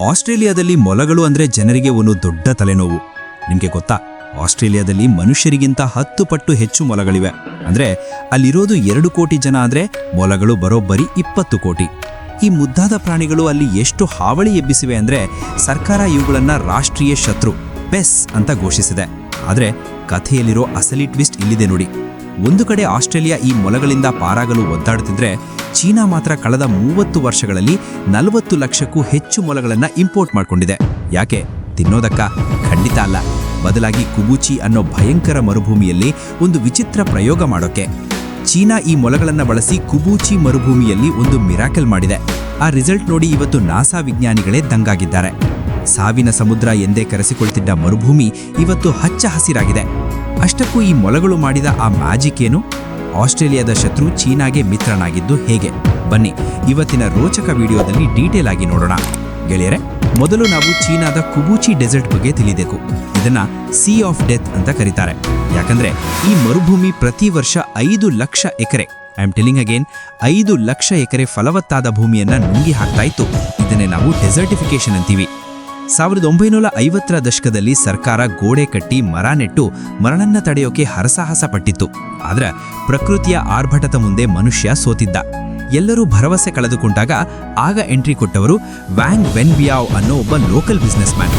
ಆಸ್ಟ್ರೇಲಿಯಾದಲ್ಲಿ ಮೊಲಗಳು ಅಂದ್ರೆ ಜನರಿಗೆ ಒಂದು ದೊಡ್ಡ ತಲೆನೋವು. ನಿಮಗೆ ಗೊತ್ತಾ, ಆಸ್ಟ್ರೇಲಿಯಾದಲ್ಲಿ ಮನುಷ್ಯರಿಗಿಂತ 10 ಪಟ್ಟು ಹೆಚ್ಚು ಮೊಲಗಳಿವೆ. ಅಂದ್ರೆ ಅಲ್ಲಿರೋದು 2 ಕೋಟಿ ಜನ ಅಂದ್ರೆ ಮೊಲಗಳು ಬರೋಬ್ಬರಿ 20 ಕೋಟಿ. ಈ ಮುದ್ದಾದ ಪ್ರಾಣಿಗಳು ಅಲ್ಲಿ ಎಷ್ಟು ಹಾವಳಿ ಎಬ್ಬಿಸಿವೆ ಅಂದ್ರೆ ಸರ್ಕಾರ ಇವುಗಳನ್ನ ರಾಷ್ಟ್ರೀಯ ಶತ್ರು ಪೆಸ್ ಅಂತ ಘೋಷಿಸಿದೆ. ಆದ್ರೆ ಕಥೆಯಲ್ಲಿರೋ ಅಸಲಿ ಟ್ವಿಸ್ಟ್ ಇಲ್ಲಿದೆ ನೋಡಿ. ಒಂದು ಕಡೆ ಆಸ್ಟ್ರೇಲಿಯಾ ಈ ಮೊಲಗಳಿಂದ ಪಾರಾಗಲು ಒದ್ದಾಡುತ್ತಿದ್ರೆ, ಚೀನಾ ಮಾತ್ರ ಕಳೆದ 30 ವರ್ಷಗಳಲ್ಲಿ 40 ಲಕ್ಷಕ್ಕೂ ಹೆಚ್ಚು ಮೊಲಗಳನ್ನು ಇಂಪೋರ್ಟ್ ಮಾಡಿಕೊಂಡಿದೆ. ಯಾಕೆ? ತಿನ್ನೋದಕ್ಕ? ಖಂಡಿತ ಅಲ್ಲ. ಬದಲಾಗಿ ಕುಬೂಚಿ ಅನ್ನೋ ಭಯಂಕರ ಮರುಭೂಮಿಯಲ್ಲಿ ಒಂದು ವಿಚಿತ್ರ ಪ್ರಯೋಗ ಮಾಡೋಕೆ. ಚೀನಾ ಈ ಮೊಲಗಳನ್ನು ಬಳಸಿ ಕುಬೂಚಿ ಮರುಭೂಮಿಯಲ್ಲಿ ಒಂದು ಮಿರಾಕಲ್ ಮಾಡಿದೆ. ಆ ರಿಸಲ್ಟ್ ನೋಡಿ ಇವತ್ತು ನಾಸಾ ವಿಜ್ಞಾನಿಗಳೇ ದಂಗಾಗಿದ್ದಾರೆ. ಸಾವಿನ ಸಮುದ್ರ ಎಂದೇ ಕರೆಸಿಕೊಳ್ತಿದ್ದ ಮರುಭೂಮಿ ಇವತ್ತು ಹಚ್ಚ ಹಸಿರಾಗಿದೆ. ಅಷ್ಟಕ್ಕೂ ಈ ಮೊಲಗಳು ಮಾಡಿದ ಆ ಮ್ಯಾಜಿಕ್ ಏನು? ಆಸ್ಟ್ರೇಲಿಯಾದ ಶತ್ರು ಚೀನಾಗೆ ಮಿತ್ರನಾಗಿದ್ದು ಹೇಗೆ? ಬನ್ನಿ ಇವತ್ತಿನ ರೋಚಕ ವಿಡಿಯೋದಲ್ಲಿ ಡೀಟೇಲ್ ಆಗಿ ನೋಡೋಣ. ಗೆಳೆಯರೆ, ಮೊದಲು ನಾವು ಚೀನಾದ ಕುಬೂಚಿ ಡೆಸರ್ಟ್ ಬಗ್ಗೆ ತಿಳಿಬೇಕು. ಇದನ್ನ ಸೀ ಆಫ್ ಡೆತ್ ಅಂತ ಕರೀತಾರೆ. ಯಾಕಂದ್ರೆ ಈ ಮರುಭೂಮಿ ಪ್ರತಿ ವರ್ಷ 5 ಲಕ್ಷ ಎಕರೆ, I am telling again, 5 lakh ಎಕರೆ ಫಲವತ್ತಾದ ಭೂಮಿಯನ್ನ ನುಂಗಿ ಹಾಕ್ತಾ ಇತ್ತು. ಇದನ್ನೇ ನಾವು ಡೆಸರ್ಟಿಫಿಕೇಶನ್ ಅಂತೀವಿ. 1950ರ ದಶಕದಲ್ಲಿ ಸರ್ಕಾರ ಗೋಡೆ ಕಟ್ಟಿ ಮರ ನೆಟ್ಟು ಮರಳನ್ನ ತಡೆಯೋಕೆ ಹರಸಾಹಸ ಪಟ್ಟಿತ್ತು. ಆದ್ರೆ ಪ್ರಕೃತಿಯ ಆರ್ಭಟದ ಮುಂದೆ ಮನುಷ್ಯ ಸೋತಿದ್ದ. ಎಲ್ಲರೂ ಭರವಸೆ ಕಳೆದುಕೊಂಡಾಗ ಆಗ ಎಂಟ್ರಿ ಕೊಟ್ಟವರು ವ್ಯಾಂಗ್ ವೆನ್ಬಿಯಾವ್ ಅನ್ನೋ ಒಬ್ಬ ಲೋಕಲ್ ಬಿಸ್ನೆಸ್ ಮ್ಯಾನ್.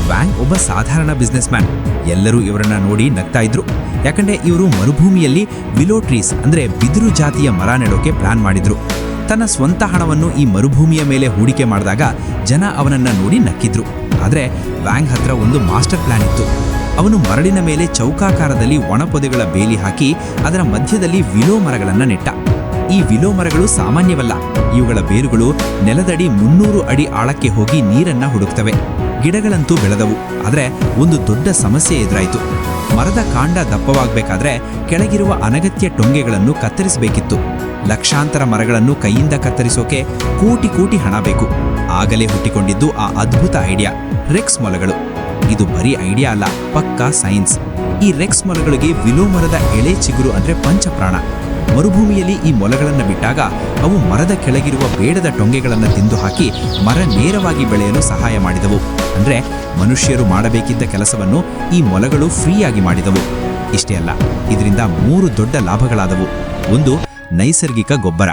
ವ್ಯಾಂಗ್ ಒಬ್ಬ ಸಾಧಾರಣ ಬಿಸ್ನೆಸ್ ಮ್ಯಾನ್. ಎಲ್ಲರೂ ಇವರನ್ನ ನೋಡಿ ನಗ್ತಾ ಇದ್ರು. ಯಾಕಂದ್ರೆ ಇವರು ಮರುಭೂಮಿಯಲ್ಲಿ ವಿಲೋ ಟ್ರೀಸ್ ಅಂದ್ರೆ ಬಿದಿರು ಜಾತಿಯ ಮರ ನೆಡೋಕೆ ಪ್ಲಾನ್ ಮಾಡಿದ್ರು. ತನ್ನ ಸ್ವಂತ ಹಣವನ್ನು ಈ ಮರುಭೂಮಿಯ ಮೇಲೆ ಹೂಡಿಕೆ ಮಾಡಿದಾಗ ಜನ ಅವನನ್ನ ನೋಡಿ ನಕ್ಕಿದ್ರು. ಆದರೆ ವ್ಯಾಂಗ್ ಹತ್ರ ಒಂದು ಮಾಸ್ಟರ್ ಪ್ಲಾನ್ ಇತ್ತು. ಅವನು ಮರಳಿನ ಮೇಲೆ ಚೌಕಾಕಾರದಲ್ಲಿ ಒಣಪೊದೆಗಳ ಬೇಲಿ ಹಾಕಿ ಅದರ ಮಧ್ಯದಲ್ಲಿ ವಿಲೋ ಮರಗಳನ್ನು ನೆಟ್ಟ. ಈ ವಿಲೋ ಮರಗಳು ಸಾಮಾನ್ಯವಲ್ಲ. ಇವುಗಳ ಬೇರುಗಳು ನೆಲದಡಿ 300 ಅಡಿ ಆಳಕ್ಕೆ ಹೋಗಿ ನೀರನ್ನ ಹುಡುಕ್ತವೆ. ಗಿಡಗಳಂತೂ ಬೆಳೆದವು. ಆದರೆ ಒಂದು ದೊಡ್ಡ ಸಮಸ್ಯೆ ಎದುರಾಯಿತು. ಮರದ ಕಾಂಡ ದಪ್ಪವಾಗಬೇಕಾದ್ರೆ ಕೆಳಗಿರುವ ಅನಗತ್ಯ ಟೊಂಗೆಗಳನ್ನು ಕತ್ತರಿಸಬೇಕಿತ್ತು. ಲಕ್ಷಾಂತರ ಮರಗಳನ್ನು ಕೈಯಿಂದ ಕತ್ತರಿಸೋಕೆ ಕೋಟಿ ಹಣ ಬೇಕು. ಆಗಲೇ ಹುಟ್ಟಿಕೊಂಡಿದ್ದು ಆ ಅದ್ಭುತ ಐಡಿಯಾ, ರೆಕ್ಸ್ ಮೊಲಗಳು. ಇದು ಬರೀ ಐಡಿಯಾ ಅಲ್ಲ, ಪಕ್ಕಾ ಸೈನ್ಸ್. ಈ ರೆಕ್ಸ್ ಮೊಲಗಳಿಗೆ ವಿಲೋ ಮರದ ಎಳೆ ಚಿಗುರು ಅಂದ್ರೆ ಪಂಚಪ್ರಾಣ. ಮರುಭೂಮಿಯಲ್ಲಿ ಈ ಮೊಲಗಳನ್ನು ಬಿಟ್ಟಾಗ ಅವು ಮರದ ಕೆಳಗಿರುವ ಬೇಡದ ಟೊಂಗೆಗಳನ್ನು ತಿಂದು ಹಾಕಿ ಮರ ನೇರವಾಗಿ ಬೆಳೆಯಲು ಸಹಾಯ ಮಾಡಿದವು. ಅಂದ್ರೆ ಮನುಷ್ಯರು ಮಾಡಬೇಕಿದ್ದ ಕೆಲಸವನ್ನು ಈ ಮೊಲಗಳು ಫ್ರೀಯಾಗಿ ಮಾಡಿದವು. ಇಷ್ಟೇ ಅಲ್ಲ, ಇದರಿಂದ 3 ದೊಡ್ಡ ಲಾಭಗಳಾದವು. ಒಂದು, ನೈಸರ್ಗಿಕ ಗೊಬ್ಬರ.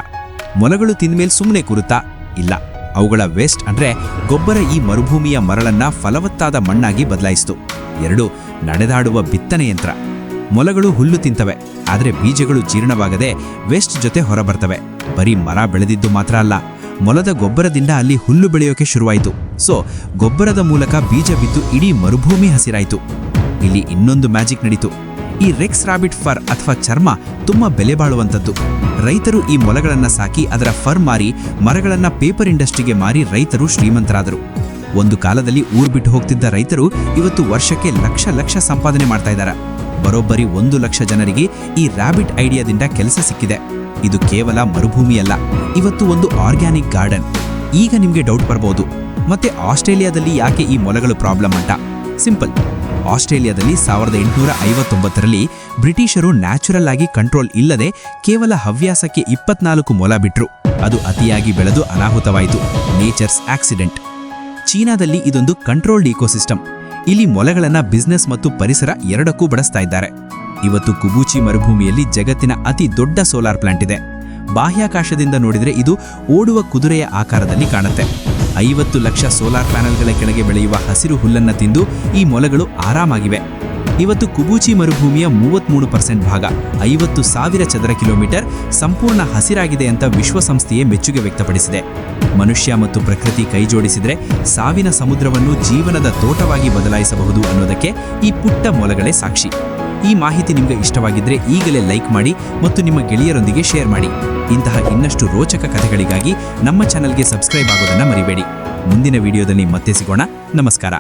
ಮೊಲಗಳು ತಿಂದ್ಮೇಲೆ ಸುಮ್ಮನೆ ಕೂರುತ್ತಾ? ಇಲ್ಲ, ಅವುಗಳ ವೇಸ್ಟ್ ಅಂದ್ರೆ ಗೊಬ್ಬರ ಈ ಮರುಭೂಮಿಯ ಮರಳನ್ನ ಫಲವತ್ತಾದ ಮಣ್ಣಾಗಿ ಬದಲಾಯಿಸಿತು. 2, ನಡೆದಾಡುವ ಬಿತ್ತನೆ ಯಂತ್ರ. ಮೊಲಗಳು ಹುಲ್ಲು ತಿಂತವೆ, ಆದರೆ ಬೀಜಗಳು ಜೀರ್ಣವಾಗದೆ ವೇಸ್ಟ್ ಜೊತೆ ಹೊರಬರ್ತವೆ. ಬರೀ ಮರ ಬೆಳೆದಿದ್ದು ಮಾತ್ರ ಅಲ್ಲ, ಮೊಲದ ಗೊಬ್ಬರದಿಂದ ಅಲ್ಲಿ ಹುಲ್ಲು ಬೆಳೆಯೋಕೆ ಶುರುವಾಯಿತು. ಸೊ ಗೊಬ್ಬರದ ಮೂಲಕ ಬೀಜ ಬಿದ್ದು ಇಡೀ ಮರುಭೂಮಿ ಹಸಿರಾಯಿತು. ಇಲ್ಲಿ ಇನ್ನೊಂದು ಮ್ಯಾಜಿಕ್ ನಡೀತು. ಈ ರೆಕ್ಸ್ ರಾಬಿಟ್ ಫರ್ ಅಥವಾ ಚರ್ಮ ತುಂಬಾ ಬೆಲೆ ಬಾಳುವಂಥದ್ದು. ರೈತರು ಈ ಮೊಲಗಳನ್ನು ಸಾಕಿ ಅದರ ಫರ್ ಮಾರಿ ಮರಗಳನ್ನು ಪೇಪರ್ ಇಂಡಸ್ಟ್ರಿಗೆ ಮಾರಿ ರೈತರು ಶ್ರೀಮಂತರಾದರು. ಒಂದು ಕಾಲದಲ್ಲಿ ಊರು ಬಿಟ್ಟು ಹೋಗ್ತಿದ್ದ ರೈತರು ಇವತ್ತು ವರ್ಷಕ್ಕೆ ಲಕ್ಷ ಸಂಪಾದನೆ ಮಾಡ್ತಾ ಇದ್ದಾರೆ. ಬರೋಬ್ಬರಿ 1 ಲಕ್ಷ ಜನರಿಗೆ ಈ ರಾಬಿಟ್ ಐಡಿಯಾದಿಂದ ಕೆಲಸ ಸಿಕ್ಕಿದೆ. ಇದು ಕೇವಲ ಮರುಭೂಮಿಯಲ್ಲ, ಇವತ್ತು ಒಂದು ಆರ್ಗ್ಯಾನಿಕ್ ಗಾರ್ಡನ್. ಈಗ ನಿಮಗೆ ಡೌಟ್ ಬರ್ಬೋದು, ಮತ್ತೆ ಆಸ್ಟ್ರೇಲಿಯಾದಲ್ಲಿ ಯಾಕೆ ಈ ಮೊಲಗಳು ಪ್ರಾಬ್ಲಮ್ ಅಂತ? ಸಿಂಪಲ್. ಆಸ್ಟ್ರೇಲಿಯಾದಲ್ಲಿ 1859ರಲ್ಲಿ ಬ್ರಿಟಿಷರು ನ್ಯಾಚುರಲ್ ಆಗಿ ಕಂಟ್ರೋಲ್ ಇಲ್ಲದೆ ಕೇವಲ ಹವ್ಯಾಸಕ್ಕೆ 24 ಮೊಲ ಬಿಟ್ರು. ಅದು ಅತಿಯಾಗಿ ಬೆಳೆದು ಅನಾಹುತವಾಯಿತು, ನೇಚರ್ಸ್ ಆಕ್ಸಿಡೆಂಟ್. ಚೀನಾದಲ್ಲಿ ಇದೊಂದು ಕಂಟ್ರೋಲ್ಡ್ ಇಕೋಸಿಸ್ಟಮ್. ಇಲ್ಲಿ ಮೊಲಗಳನ್ನು ಬಿಸ್ನೆಸ್ ಮತ್ತು ಪರಿಸರ ಎರಡಕ್ಕೂ ಬಳಸ್ತಾ ಇದ್ದಾರೆ. ಇವತ್ತು ಕುಬೂಚಿ ಮರುಭೂಮಿಯಲ್ಲಿ ಜಗತ್ತಿನ ಅತಿ ದೊಡ್ಡ ಸೋಲಾರ್ ಪ್ಲಾಂಟ್ ಇದೆ. ಬಾಹ್ಯಾಕಾಶದಿಂದ ನೋಡಿದರೆ ಇದು ಓಡುವ ಕುದುರೆಯ ಆಕಾರದಲ್ಲಿ ಕಾಣುತ್ತೆ. 50 ಲಕ್ಷ ಸೋಲಾರ್ ಪ್ಯಾನೆಲ್ಗಳ ಕೆಳಗೆ ಬೆಳೆಯುವ ಹಸಿರು ಹುಲ್ಲನ್ನು ತಿಂದು ಈ ಮೊಲಗಳು ಆರಾಮಾಗಿವೆ. ಇವತ್ತು ಕುಬೂಚಿ ಮರುಭೂಮಿಯ 33% ಭಾಗ, 50,000 ಚದರ ಕಿಲೋಮೀಟರ್ ಸಂಪೂರ್ಣ ಹಸಿರಾಗಿದೆ ಅಂತ ವಿಶ್ವಸಂಸ್ಥೆಯೇ ಮೆಚ್ಚುಗೆ ವ್ಯಕ್ತಪಡಿಸಿದೆ. ಮನುಷ್ಯ ಮತ್ತು ಪ್ರಕೃತಿ ಕೈಜೋಡಿಸಿದ್ರೆ ಸಾವಿನ ಸಮುದ್ರವನ್ನು ಜೀವನದ ತೋಟವಾಗಿ ಬದಲಾಯಿಸಬಹುದು ಅನ್ನೋದಕ್ಕೆ ಈ ಪುಟ್ಟ ಮೊಲಗಳೇ ಸಾಕ್ಷಿ. ಈ ಮಾಹಿತಿ ನಿಮಗೆ ಇಷ್ಟವಾಗಿದ್ರೆ ಈಗಲೇ ಲೈಕ್ ಮಾಡಿ ಮತ್ತು ನಿಮ್ಮ ಗೆಳೆಯರೊಂದಿಗೆ ಶೇರ್ ಮಾಡಿ. ಇಂತಹ ಇನ್ನಷ್ಟು ರೋಚಕ ಕಥೆಗಳಿಗಾಗಿ ನಮ್ಮ ಚಾನೆಲ್ಗೆ ಸಬ್ಸ್ಕ್ರೈಬ್ ಆಗೋದನ್ನ ಮರಿಬೇಡಿ. ಮುಂದಿನ ವಿಡಿಯೋದಲ್ಲಿ ಮತ್ತೆ ಸಿಗೋಣ. ನಮಸ್ಕಾರ.